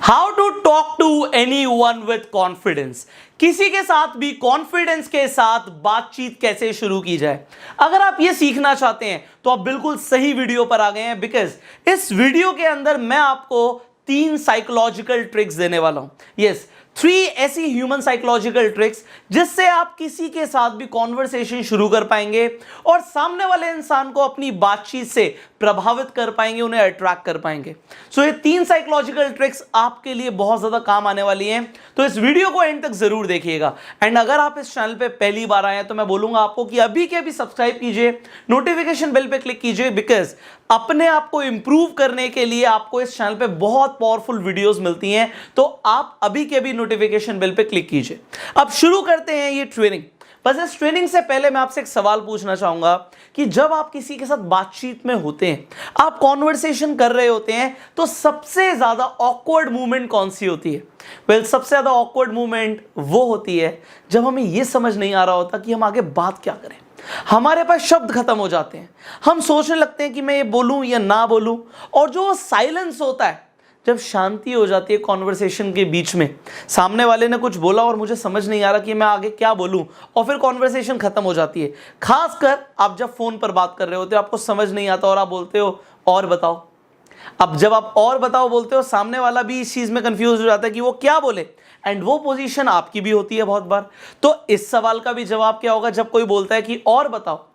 How to talk to anyone with confidence. किसी के साथ भी कॉन्फिडेंस के साथ बातचीत कैसे शुरू की जाए। अगर आप ये सीखना चाहते हैं तो आप बिल्कुल सही वीडियो पर आ गए हैं, बिकॉज इस वीडियो के अंदर मैं आपको 3 साइकोलॉजिकल ट्रिक्स देने वाला हूं। यस, 3 ऐसी ह्यूमन साइकोलॉजिकल ट्रिक्स जिससे आप किसी के साथ भी कॉन्वर्सेशन शुरू कर पाएंगे और सामने वाले इंसान को अपनी बातचीत से प्रभावित कर पाएंगे, उन्हें अट्रैक्ट कर पाएंगे। सो ये 3 साइकोलॉजिकल ट्रिक्स आपके लिए बहुत ज्यादा काम आने वाली हैं, तो इस वीडियो को एंड तक जरूर देखिएगा। एंड अगर आप इस चैनल पे पहली बार आए हैं तो मैं बोलूंगा आपको कि अभी के अभी सब्सक्राइब कीजिए, नोटिफिकेशन बेल पे क्लिक कीजिए, बिकॉज अपने आप को इंप्रूव करने के लिए आपको इस चैनल पे बहुत पावरफुल वीडियोस मिलती हैं, तो आप अभी के अभी नोटिफिकेशन बेल पे क्लिक कीजिए। अब शुरू करते हैं ये ट्रेनिंग। बस इस ट्रेनिंग से पहले मैं आपसे एक सवाल पूछना चाहूंगा कि जब आप किसी के साथ बातचीत में होते हैं, आप कॉन्वर्सेशन कर रहे होते हैं, तो सबसे ज्यादा ऑकवर्ड मूवमेंट कौन सी होती है? वेल, सबसे ज्यादा ऑकवर्ड मूवमेंट वो होती है जब हमें यह समझ नहीं आ रहा होता कि हम आगे बात क्या करें। हमारे पास शब्द खत्म हो जाते हैं, हम सोचने लगते हैं कि मैं ये बोलूं या ना बोलूं, और जो साइलेंस होता है, जब शांति हो जाती है कॉन्वर्सेशन के बीच में, सामने वाले ने कुछ बोला और मुझे समझ नहीं आ रहा कि मैं आगे क्या बोलूं, और फिर कॉन्वर्सेशन खत्म हो जाती है। खासकर आप जब फोन पर बात कर रहे होते हो, आपको समझ नहीं आता और आप बोलते हो और बताओ। अब जब आप और बताओ बोलते हो, सामने वाला भी इस चीज में कंफ्यूज हो जाता है कि वो क्या बोले, एंड वो पोजीशन आपकी भी होती है बहुत बार। तो इस सवाल का भी जवाब क्या होगा जब कोई बोलता है कि और बताओ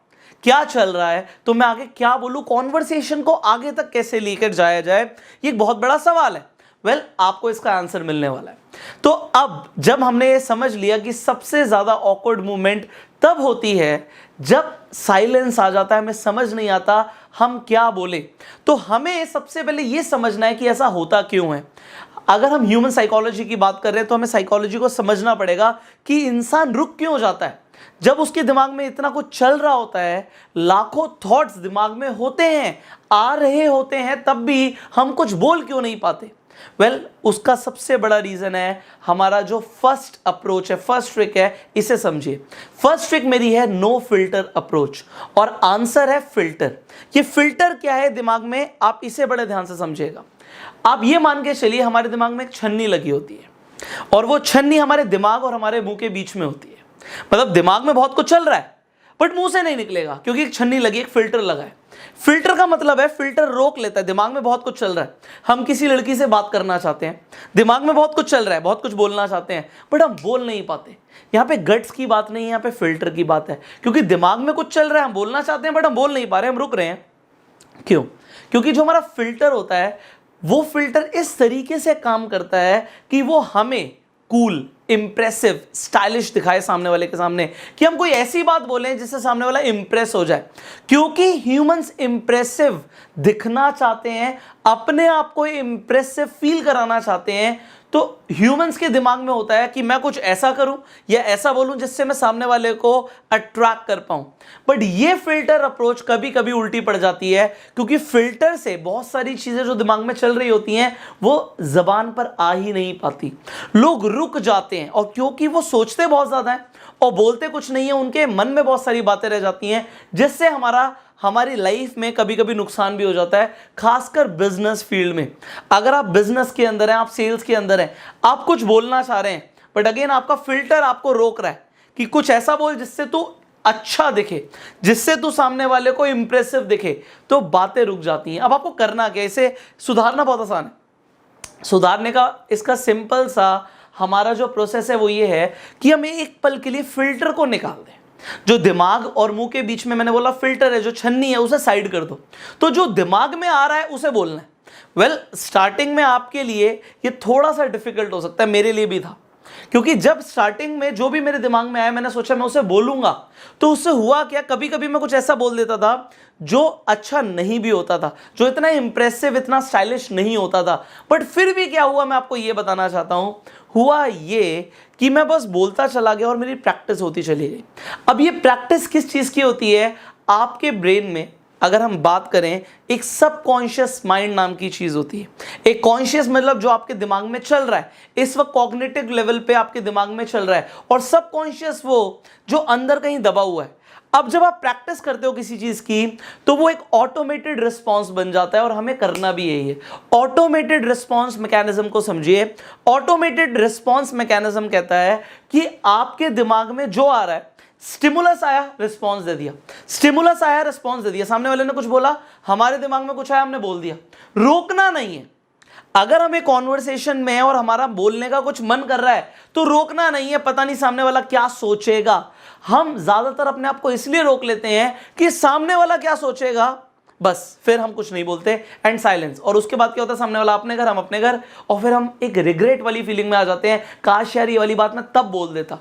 क्या चल रहा है, तो मैं आगे क्या बोलूं, कॉन्वर्सेशन को आगे तक कैसे लेकर जाया जाए, ये एक बहुत बड़ा सवाल है। वेल, आपको इसका आंसर मिलने वाला है। तो अब जब हमने ये समझ लिया कि सबसे ज्यादा ऑकवर्ड मूवमेंट तब होती है जब साइलेंस आ जाता है, हमें समझ नहीं आता हम क्या बोले, तो हमें सबसे पहले यह समझना है कि ऐसा होता क्यों है। अगर हम ह्यूमन साइकोलॉजी की बात कर रहे हैं तो हमें साइकोलॉजी को समझना पड़ेगा कि इंसान रुक क्यों जाता है जब उसके दिमाग में इतना कुछ चल रहा होता है। लाखों थॉट्स दिमाग में होते हैं, आ रहे होते हैं, तब भी हम कुछ बोल क्यों नहीं पाते। वेल, उसका सबसे बड़ा रीजन है हमारा जो फर्स्ट अप्रोच है, फर्स्ट ट्रिक है, इसे समझिए। फर्स्ट ट्रिक मेरी है नो फिल्टर अप्रोच, और आंसर है फिल्टर। ये फिल्टर क्या है दिमाग में, आप इसे बड़े ध्यान से समझिएगा। आप ये मान के चलिए हमारे दिमाग में एक छन्नी लगी होती है, और वो छन्नी हमारे दिमाग और हमारे मुंह के बीच में होती है। मतलब दिमाग में बहुत कुछ चल रहा है बट मुंह से नहीं निकलेगा, क्योंकि एक छन्नी लगी, एक फिल्टर लगा है। फिल्टर का मतलब है फिल्टर रोक लेता है। दिमाग में बहुत कुछ चल रहा है, हम किसी लड़की से बात करना चाहते हैं, दिमाग में बहुत कुछ चल रहा है, बहुत कुछ बोलना चाहते हैं, बट हम बोल नहीं पाते। यहाँ पे गट्स की बात नहीं है, यहाँ पे फिल्टर की बात है, क्योंकि दिमाग में कुछ चल रहा है, हम बोलना चाहते हैं बट हम बोल नहीं पा रहे, हम रुक रहे हैं। क्यों? क्योंकि जो हमारा फिल्टर होता है, वो फिल्टर इस तरीके से काम करता है कि वो हमें कूल, इंप्रेसिव, स्टाइलिश दिखाए सामने वाले के सामने, कि हम कोई ऐसी बात बोलें जिससे सामने वाला इंप्रेस हो जाए। क्योंकि ह्यूमंस इंप्रेसिव दिखना चाहते हैं, अपने आप को इंप्रेसिव फील कराना चाहते हैं, तो ह्यूमंस के दिमाग में होता है कि मैं कुछ ऐसा करूं या ऐसा बोलूं जिससे मैं सामने वाले को अट्रैक्ट कर पाऊं। बट ये फिल्टर अप्रोच कभी कभी उल्टी पड़ जाती है, क्योंकि फिल्टर से बहुत सारी चीजें जो दिमाग में चल रही होती हैं वो जबान पर आ ही नहीं पाती। लोग रुक जाते हैं, और क्योंकि वो सोचते बहुत ज्यादा है और बोलते कुछ नहीं है, उनके मन में बहुत सारी बातें रह जाती हैं, जिससे हमारी लाइफ में कभी कभी नुकसान भी हो जाता है। खासकर बिजनेस फील्ड में, अगर आप बिजनेस के अंदर हैं, आप सेल्स के अंदर हैं, आप कुछ बोलना चाह रहे हैं बट अगेन आपका फिल्टर आपको रोक रहा है कि कुछ ऐसा बोल जिससे तू अच्छा दिखे, जिससे तू सामने वाले को इंप्रेसिव दिखे, तो बातें रुक जाती हैं। अब आपको करना क्या, इसे सुधारना बहुत आसान है। सुधारने का इसका सिंपल सा हमारा जो प्रोसेस है वो ये है कि हमें एक पल के लिए फिल्टर को निकाल दें। जो दिमाग और मुंह के बीच में मैंने बोला फिल्टर है, जो छन्नी है, उसे साइड कर दो, तो जो दिमाग में आ रहा है उसे बोलना है। वेल, स्टार्टिंग में आपके लिए ये थोड़ा सा डिफिकल्ट हो सकता है, मेरे लिए भी था, क्योंकि जब स्टार्टिंग में जो भी मेरे दिमाग में आया मैंने सोचा मैं उसे बोलूंगा, तो उससे हुआ क्या, कभी कभी मैं कुछ ऐसा बोल देता था जो अच्छा नहीं भी होता था, जो इतना इंप्रेसिव, इतना स्टाइलिश नहीं होता था। बट फिर भी क्या हुआ, मैं आपको यह बताना चाहता हूं। हुआ ये कि मैं बस बोलता चला गया और मेरी प्रैक्टिस होती चली गई। अब ये प्रैक्टिस किस चीज की होती है? आपके ब्रेन में अगर हम बात करें, एक सबकॉन्शियस माइंड नाम की चीज होती है। एक कॉन्शियस मतलब जो आपके दिमाग में चल रहा है, इस वक्त कॉग्निटिव लेवल पे आपके दिमाग में चल रहा है, और सबकॉन्शियस वो जो अंदर कहीं दबा हुआ है। अब जब आप प्रैक्टिस करते हो किसी चीज की तो वो एक ऑटोमेटेड रिस्पॉन्स बन जाता है और हमें करना भी यही है। ऑटोमेटेड रिस्पॉन्स मैकेनिज्म को समझिए। ऑटोमेटेड रिस्पॉन्स मैकेनिज्म कहता है कि आपके दिमाग में जो आ रहा है, स्टिमुलस आया, रिस्पॉन्स दे दिया, स्टिमुलस आया, रिस्पॉन्स दे दिया, सामने वाले ने कुछ बोला, हमारे दिमाग में कुछ आया, हमने बोल दिया। रोकना नहीं है। अगर हम एक कॉन्वर्सेशन में हैं और हमारा बोलने का कुछ मन कर रहा है तो रोकना नहीं है, पता नहीं सामने वाला क्या सोचेगा। हम ज्यादातर अपने आप को इसलिए रोक लेते हैं कि सामने वाला क्या सोचेगा, बस फिर हम कुछ नहीं बोलते, एंड साइलेंस। और उसके बाद क्या होता है, सामने वाला अपने घर, हम अपने घर, और फिर हम एक रिग्रेट वाली फीलिंग में आ जाते हैं, काश यार ये वाली बात मैं तब बोल देता।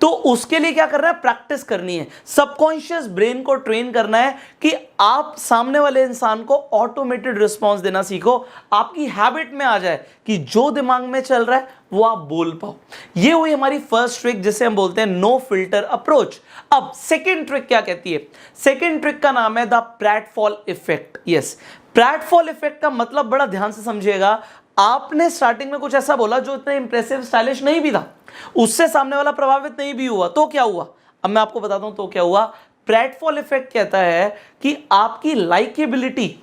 तो उसके लिए क्या करना है, प्रैक्टिस करनी है, सबकॉन्शियस ब्रेन को ट्रेन करना है कि आप सामने वाले इंसान को ऑटोमेटेड रिस्पॉन्स देना सीखो, आपकी हैबिट में आ जाए कि जो दिमाग में चल रहा है वो आप बोल पाओ। ये हुई हमारी फर्स्ट ट्रिक जिसे हम बोलते हैं नो फिल्टर अप्रोच। अब सेकेंड ट्रिक क्या कहती है, सेकेंड ट्रिक का नाम है द प्रैटफॉल इफेक्ट। यस, प्रैटफॉल इफेक्ट का मतलब बड़ा ध्यान से समझिएगा। आपने स्टार्टिंग में कुछ ऐसा बोला जो इतना इंप्रेसिव स्टाइलिश नहीं भी था, उससे सामने वाला प्रभावित नहीं भी हुआ, तो क्या हुआ, अब मैं आपको बताता हूं तो क्या हुआ। प्रैटफॉल इफेक्ट कहता है कि आपकी लाइकेबिलिटी,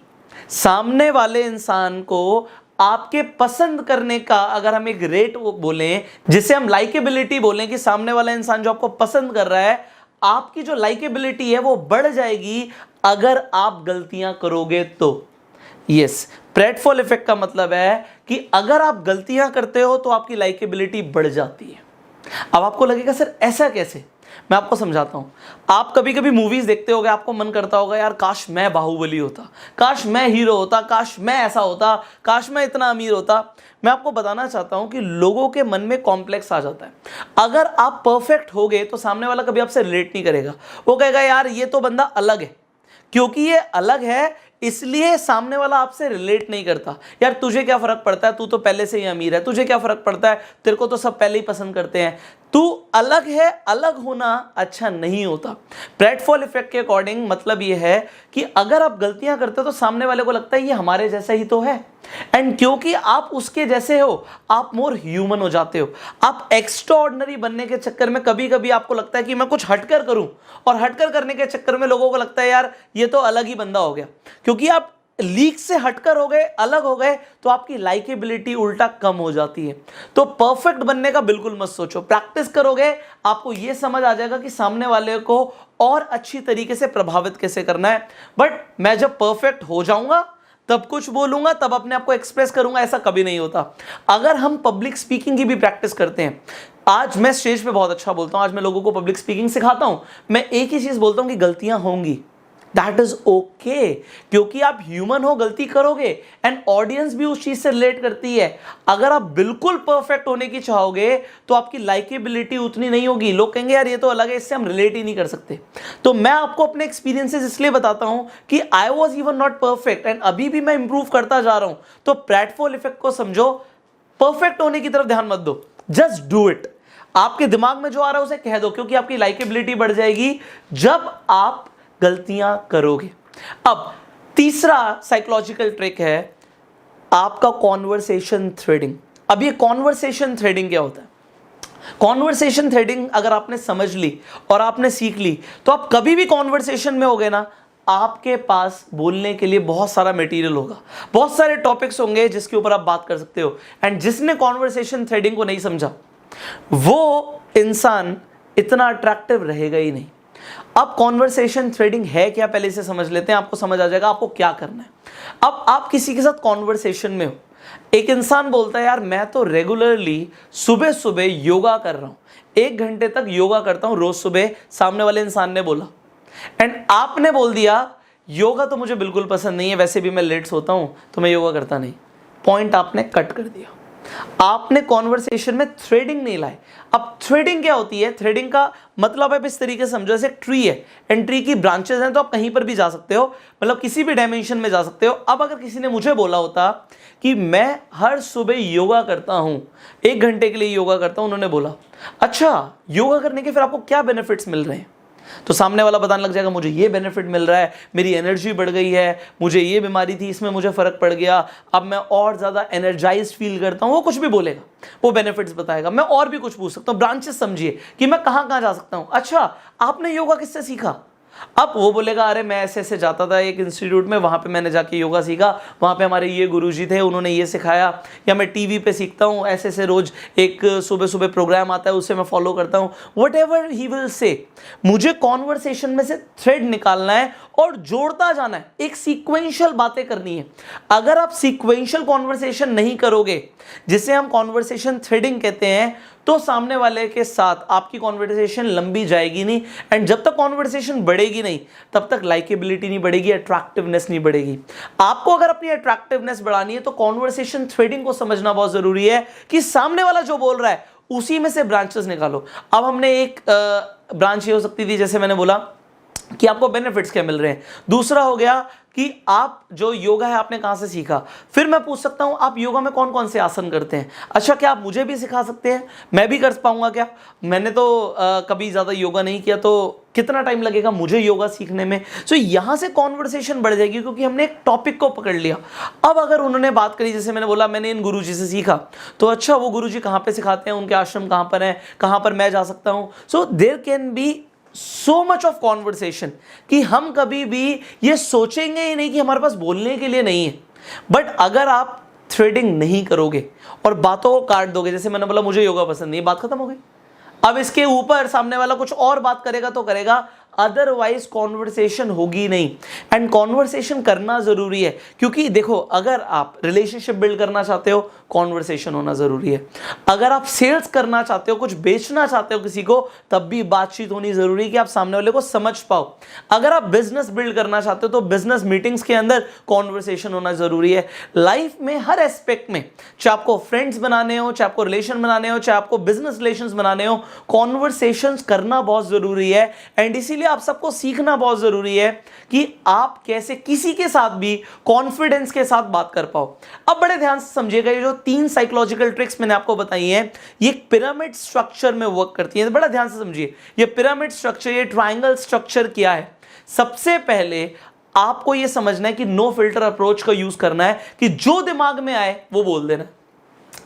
सामने वाले इंसान को आपके पसंद करने का, अगर हम एक रेट बोलें जिसे हम लाइकेबिलिटी बोलें, कि सामने वाला इंसान जो आपको पसंद कर रहा है, आपकी जो लाइकेबिलिटी है वो बढ़ जाएगी अगर आप गलतियां करोगे तो। यस, प्रैटफॉल इफेक्ट का मतलब है कि अगर आप गलतियां करते हो तो आपकी लाइकेबिलिटी बढ़ जाती है। अब आपको लगेगा सर ऐसा कैसे, मैं आपको समझाता हूं। आप कभी कभी मूवीज देखते होगे, आपको मन करता होगा यार काश मैं बाहुबली होता, काश मैं हीरो होता, काश मैं ऐसा होता, काश मैं इतना अमीर होता। मैं आपको बताना चाहता हूं कि लोगों के मन में कॉम्प्लेक्स आ जाता है। अगर आप परफेक्ट होगे तो सामने वाला कभी आपसे रिलेट नहीं करेगा, वो कहेगा यार ये तो बंदा अलग है, क्योंकि ये अलग है इसलिए सामने वाला आपसे रिलेट नहीं करता। यार तुझे क्या फर्क पड़ता है, तू तो पहले से ही अमीर है, तुझे क्या फर्क पड़ता है, तेरे को तो सब पहले ही पसंद करते हैं। तू अलग है, अलग होना अच्छा नहीं होता। प्रैटफॉल इफेक्ट के अकॉर्डिंग मतलब ये है कि अगर आप गलतियां करते हो तो सामने वाले को लगता है ये हमारे जैसा ही तो है, एंड क्योंकि आप उसके जैसे हो आप मोर ह्यूमन हो जाते हो। आप एक्स्ट्रा ऑर्डिनरी बनने के चक्कर में कभी कभी आपको लगता है कि मैं कुछ हटकर करूं, और हटकर करने के चक्कर में लोगों को लगता है यार ये तो अलग ही बंदा हो गया। क्योंकि आप लीक से हटकर हो गए, अलग हो गए, तो आपकी लाइकेबिलिटी उल्टा कम हो जाती है। तो परफेक्ट बनने का बिल्कुल मत सोचो, प्रैक्टिस करोगे आपको यह समझ आ जाएगा कि सामने वाले को और अच्छी तरीके से प्रभावित कैसे करना है। बट मैं जब परफेक्ट हो जाऊंगा तब कुछ बोलूंगा, तब अपने आप को एक्सप्रेस करूंगा, ऐसा कभी नहीं होता। अगर हम पब्लिक स्पीकिंग की भी प्रैक्टिस करते हैं, आज मैं स्टेज पे बहुत अच्छा बोलता हूं, आज मैं लोगों को पब्लिक स्पीकिंग सिखाता हूं, मैं एक ही चीज बोलता हूं कि गलतियां होंगी, दैट इज ओके, क्योंकि आप ह्यूमन हो, गलती करोगे, एंड ऑडियंस भी उस चीज से रिलेट करती है। अगर आप बिल्कुल परफेक्ट होने की चाहोगे तो आपकी लाइकेबिलिटी उतनी नहीं होगी, लोग कहेंगे यार ये तो अलग है, इससे हम रिलेट ही नहीं कर सकते। तो मैं आपको अपने एक्सपीरियंसेस इसलिए बताता हूं कि I was even not perfect and अभी भी मैं इंप्रूव करता जा रहा हूं। तो प्रैटफॉल इफेक्ट को समझो, परफेक्ट होने की तरफ ध्यान मत दो, जस्ट डू इट। आपके दिमाग में जो आ रहा है उसे कह दो, क्योंकि आपकी लाइकेबिलिटी बढ़ जाएगी जब आप गलतियां करोगे। अब तीसरा साइकोलॉजिकल ट्रिक है आपका कॉन्वर्सेशन थ्रेडिंग। अब ये कॉन्वर्सेशन थ्रेडिंग क्या होता है? कॉन्वर्सेशन थ्रेडिंग अगर आपने समझ ली और आपने सीख ली तो आप कभी भी कॉन्वर्सेशन में होगे ना, आपके पास बोलने के लिए बहुत सारा मटेरियल होगा, बहुत सारे टॉपिक्स होंगे जिसके ऊपर आप बात कर सकते हो। एंड जिसने कॉन्वर्सेशन थ्रेडिंग को नहीं समझा वो इंसान इतना अट्रैक्टिव रहेगा ही नहीं। अब कॉन्वर्सेशन थ्रेडिंग है क्या, पहले इसे समझ लेते हैं, आपको समझ आ जाएगा आपको क्या करना है। अब आप किसी के साथ कॉन्वर्सेशन में हो, एक इंसान बोलता है यार मैं तो रेगुलरली सुबह सुबह योगा कर रहा हूं, 1 घंटे तक योगा करता हूं रोज सुबह, सामने वाले इंसान ने बोला, एंड आपने बोल दिया योगा तो मुझे बिल्कुल पसंद नहीं है, वैसे भी मैं लेट सोता हूं तो मैं योगा करता नहीं। पॉइंट आपने कट कर दिया, आपने कॉन्वर्सेशन में थ्रेडिंग नहीं लाए। अब थ्रेडिंग क्या होती है? थ्रेडिंग का मतलब है इस तरीके से समझो, जैसे ट्री है, एंड ट्री की ब्रांचेस हैं तो आप कहीं पर भी जा सकते हो, मतलब किसी भी डायमेंशन में जा सकते हो। अब अगर किसी ने मुझे बोला होता कि मैं हर सुबह योगा करता हूं, 1 घंटे के लिए योगा करता हूं, उन्होंने बोला अच्छा योगा करने के फिर आपको क्या बेनिफिट्स मिल रहे हैं, तो सामने वाला बताने लग जाएगा मुझे ये बेनिफिट मिल रहा है, मेरी एनर्जी बढ़ गई है, मुझे ये बीमारी थी इसमें मुझे फर्क पड़ गया, अब मैं और ज़्यादा एनर्जाइज्ड फील करता हूँ। वो कुछ भी बोलेगा, वो बेनिफिट्स बताएगा। मैं और भी कुछ पूछ सकता हूँ, ब्रांचेस समझिए कि मैं कहाँ कहाँ जा सकता हूँ। अच्छा आपने योगा किससे सीखा? अब वो बोलेगा अरे मैं ऐसे ऐसे जाता था एक इंस्टीट्यूट में, वहाँ पे मैंने जाके योगा सीखा, वहाँ पे हमारे ये गुरुजी थे, उन्होंने ये सिखाया, या मैं टीवी पे सीखता हूँ, ऐसे ऐसे रोज एक सुबह सुबह प्रोग्राम आता है उसे मैं फॉलो करता हूँ, what ever he will say. मुझे कॉन्वर्सेशन में से थ्रेड निकालना है और जोड़ता जाना है, एक सीक्वेंशियल बातें करनी है। अगर आप सीक्वेंशियल कॉन्वर्सेशन नहीं करोगे, जिसे हम कॉन्वर्सेशन थ्रेडिंग कहते हैं, तो सामने वाले के साथ आपकी कॉन्वर्सेशन लंबी जाएगी नहीं, एंड जब तक कॉन्वर्सेशन बढ़ेगी नहीं तब तक लाइकेबिलिटी नहीं बढ़ेगी, अट्रैक्टिवनेस नहीं बढ़ेगी। आपको अगर अपनी अट्रैक्टिवनेस बढ़ानी है तो कॉन्वर्सेशन थ्रेडिंग को समझना बहुत जरूरी है कि सामने वाला जो बोल रहा है उसी में से ब्रांचेस निकालो। अब हमने एक ब्रांच ये हो सकती थी, जैसे मैंने बोला कि आपको बेनिफिट्स क्या मिल रहे हैं। दूसरा हो गया कि आप जो योगा है आपने कहां से सीखा। फिर मैं पूछ सकता हूं आप योगा में कौन कौन से आसन करते हैं, अच्छा क्या आप मुझे भी सिखा सकते हैं, मैं भी कर पाऊंगा क्या, मैंने तो कभी ज्यादा योगा नहीं किया, तो कितना टाइम लगेगा मुझे योगा सीखने में। सो यहां से कॉन्वर्सेशन बढ़ जाएगी क्योंकि हमने एक टॉपिक को पकड़ लिया। अब अगर उन्होंने बात करी, जैसे मैंने बोला मैंने इन गुरुजी से सीखा, तो अच्छा वो गुरुजी कहां पे सिखाते हैं, उनके आश्रम कहां पर हैं, कहां पर मैं जा सकता हूं। So there can be so much of conversation कि हम कभी भी ये सोचेंगे ही नहीं कि हमारे पास बोलने के लिए नहीं है। बट अगर आप थ्रेडिंग नहीं करोगे और बातों को काट दोगे, जैसे मैंने बोला मुझे योगा पसंद नहीं, बात खत्म हो गई। अब इसके ऊपर सामने वाला कुछ और बात करेगा तो करेगा, अदरवाइज कॉन्वर्सेशन होगी नहीं। एंड कॉन्वर्सेशन करना जरूरी है क्योंकि देखो, अगर आप रिलेशनशिप बिल्ड करना चाहते हो कॉन्वर्सेशन होना जरूरी है। अगर आप सेल्स करना चाहते हो, कुछ बेचना चाहते हो किसी को, तब भी बातचीत होनी जरूरी है कि आप सामने वाले को समझ पाओ। अगर आप बिजनेस बिल्ड करना चाहते हो तो बिजनेस मीटिंग्स के अंदर कॉन्वर्सेशन होना जरूरी है। लाइफ में हर एस्पेक्ट में, चाहे आपको फ्रेंड्स बनाने हो, चाहे आपको रिलेशन बनाने हो, चाहे आपको बिजनेस रिलेशंस बनाने हो, कॉन्वर्सेशंस करना बहुत जरूरी है। एंड इसीलिए आप सबको सीखना बहुत जरूरी है कि आप कैसे किसी के साथ भी कॉन्फिडेंस के साथ बात कर पाओ। अब बड़े ध्यान से समझिएगा, ये जो 3 साइकोलॉजिकल ट्रिक्स मैंने आपको बताई हैं, ये पिरामिड स्ट्रक्चर में वर्क करती हैं। बड़ा ध्यान से समझिए, ये पिरामिड स्ट्रक्चर, ये ट्रायंगल स्ट्रक्चर क्या है। सबसे पहले आपको ये समझना है कि नो फिल्टर अप्रोच का यूज करना है, कि जो दिमाग में आए वो बोल देना।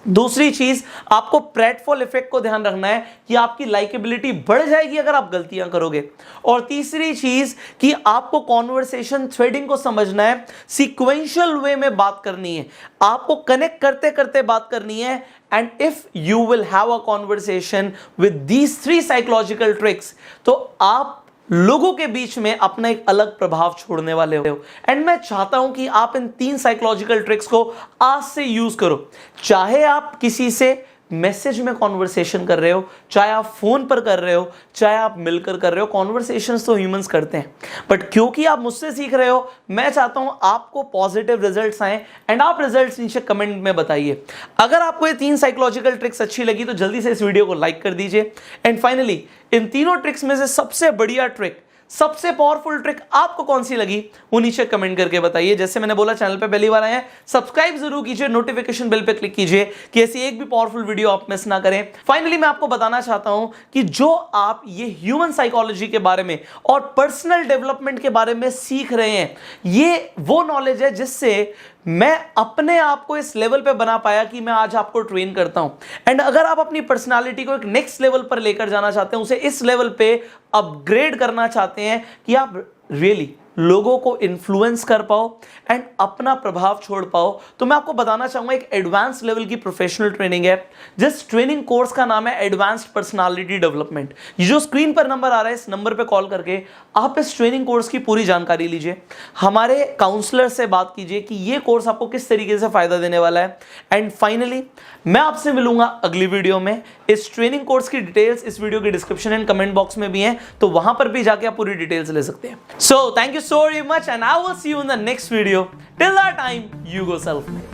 दूसरी चीज, आपको प्रेटफॉल इफेक्ट को ध्यान रखना है कि आपकी लाइकेबिलिटी बढ़ जाएगी अगर आप गलतियां करोगे। और तीसरी चीज कि आपको कॉन्वर्सेशन थ्रेडिंग को समझना है, सीक्वेंशियल वे में बात करनी है, आपको कनेक्ट करते करते बात करनी है। And if you will have a conversation with these 3 psychological tricks, तो आप लोगों के बीच में अपना एक अलग प्रभाव छोड़ने वाले हो। एंड मैं चाहता हूं कि आप इन 3 साइकोलॉजिकल ट्रिक्स को आज से यूज करो। चाहे आप किसी से मैसेज में कॉन्वर्सेशन कर रहे हो, चाहे आप फोन पर कर रहे हो, चाहे आप मिलकर कर रहे हो, कॉन्वर्सेशंस तो ह्यूमंस करते हैं। बट क्योंकि आप मुझसे सीख रहे हो, मैं चाहता हूं आपको पॉजिटिव रिजल्ट्स आए। एंड आप रिजल्ट्स नीचे कमेंट में बताइए। अगर आपको ये 3 साइकोलॉजिकल ट्रिक्स अच्छी लगी तो जल्दी से इस वीडियो को लाइक कर दीजिए। एंड फाइनली, इन तीनों ट्रिक्स में से सबसे बढ़िया ट्रिक, सबसे पावरफुल ट्रिक आपको कौन सी लगी वो नीचे कमेंट करके बताइए। जैसे मैंने बोला, चैनल पे पहली बार आए हैं, सब्सक्राइब जरूर कीजिए, नोटिफिकेशन बेल पे क्लिक कीजिए कि ऐसी एक भी पावरफुल वीडियो आप मिस ना करें। फाइनली मैं आपको बताना चाहता हूं कि जो आप ये ह्यूमन साइकोलॉजी के बारे में और पर्सनल डेवलपमेंट के बारे में सीख रहे हैं, ये वो नॉलेज है जिससे मैं अपने आप को इस लेवल पे बना पाया कि मैं आज आपको ट्रेन करता हूं। एंड अगर आप अपनी पर्सनालिटी को एक नेक्स्ट लेवल पर लेकर जाना चाहते हैं, उसे इस लेवल पे अपग्रेड करना चाहते हैं कि आप रियली लोगों को इन्फ्लुएंस कर पाओ एंड अपना प्रभाव छोड़ पाओ, तो मैं आपको बताना चाहूंगा एक एडवांस लेवल की प्रोफेशनल ट्रेनिंग है। जिस ट्रेनिंग कोर्स का नाम है एडवांस्ड पर्सनालिटी डेवलपमेंट। ये जो स्क्रीन पर नंबर आ रहा है, इस नंबर पे कॉल करके आप इस ट्रेनिंग कोर्स की पूरी जानकारी लीजिए, हमारे काउंसलर से बात कीजिए कि ये कोर्स आपको किस तरीके से फायदा देने वाला है। एंड फाइनली मैं आपसे मिलूंगा अगली वीडियो में। इस ट्रेनिंग कोर्स की डिटेल्स इस वीडियो के डिस्क्रिप्शन एंड कमेंट बॉक्स में भी हैं, तो वहां पर भी जाके आप पूरी डिटेल्स ले सकते हैं। So thank you so very much and I will see you in the next video. Till that time, you go self-made.